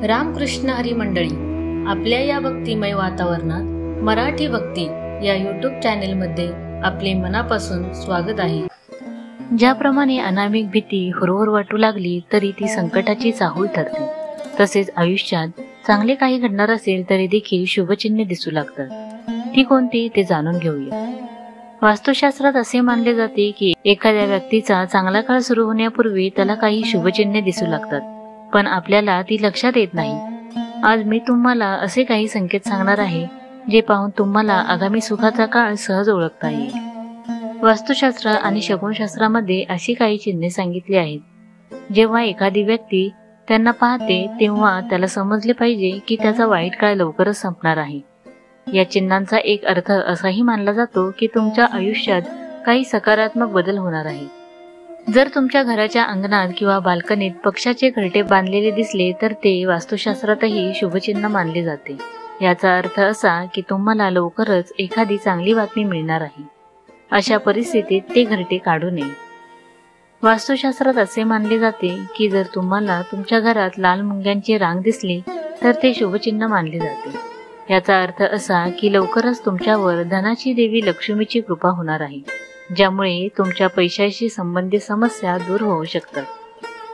रामकृष्ण हरी मंडळी, आपल्या या भक्तिमय वातावरणात मराठी भक्ती या यूट्यूब चॅनेलमध्ये आपले मनापासून स्वागत आहे। ज्याप्रमाणे अनामिक भीती हुरहुर वाटू लागली तरी ती संकटाची चाहूल ठरते, तसेच आयुष्यात चांगले काही घडणार असेल तरी देखील शुभचिन्हे दिसू लागतात। ती कोणती ते जाणून घेऊया। वास्तुशास्त्रात असे मानले जाते की एखाद्या व्यक्तीचा चांगला काळ सुरू होण्यापूर्वी त्याला काही शुभचिन्हे दिसू लागतात, पण आपल्याला ती लक्षात येत नाही। आज मी तुम्हाला असे काही संकेत सांगणार आहे जे पाहून तुम्हाला आगामी सुखाचा काळ सहज ओळखता येईल। वास्तुशास्त्र आणि शकुनशास्त्रामध्ये अशी काही चिन्हे सांगितली आहेत। जेव्हा एखादी व्यक्ती त्यांना पाहते तेव्हा त्याला समजले पाहिजे की त्याचा वाईट काळ लवकरच संपणार आहे। या चिन्हांचा एक अर्थ असाही मानला जातो की तुमच्या आयुष्यात काही सकारात्मक बदल होणार आहे। जर तुमच्या घराच्या अंगणात किंवा बाल्कनीत पक्षाचे घरटे बांधलेले दिसले तर ते वास्तुशास्त्रातही शुभचिन्ह मानले जाते। याचा अर्थ असा की तुम्हाला लवकरच एखादी चांगली बातमी मिळणार आहे। अशा परिस्थितीत ते घरटे काढू नये। वास्तुशास्त्रात असे मानले जाते की जर तुम्हाला तुमच्या घरात लाल मुंग्यांची रांग दिसली तर ते शुभचिन्ह मानले जाते। याचा अर्थ असा की लवकरच तुमच्यावर धनाची देवी लक्ष्मीची कृपा होणार आहे, ज्यामुळे तुमच्या पैशाशी संबंधित समस्या दूर होऊ शकतात।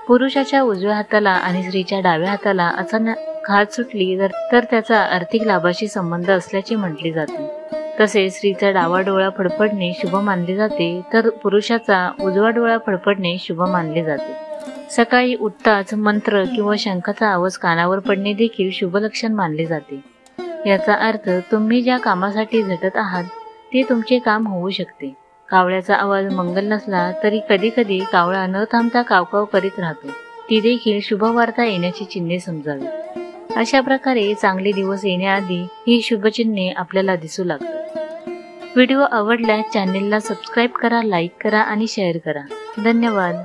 पुरुषाच्या उजव्या हाताला आणि स्त्रीच्या डाव्या हाताला अचानक हात सुटली तर त्याचा आर्थिक लाभाशी संबंध असल्याचे म्हटले जाते। तसेच स्त्रीचा डावा डोळा फडफडणे शुभ मानले जाते तर पुरुषाचा उजवा डोळा फडफडणे शुभ मानले जाते। सकाळी उठताच मंत्र किंवा शंखाचा आवाज कानावर पडणे देखील शुभ लक्षण मानले जाते। याचा अर्थ तुम्ही ज्या कामासाठी झटत आहात ते तुमचे काम होऊ शकते। कावळ्याचा आवाज मंगल नसला तरी कधी कधी कावळा न थांबता कावकाव करीत राहतो, ती देखील शुभ वार्ता येण्याची चिन्हे समजावी। अशा प्रकारे चांगले दिवस येण्याआधी ही शुभचिन्हे आपल्याला दिसू लागतात। व्हिडिओ आवडल्यास चॅनेलला सबस्क्राईब करा, लाईक करा आणि शेअर करा। धन्यवाद।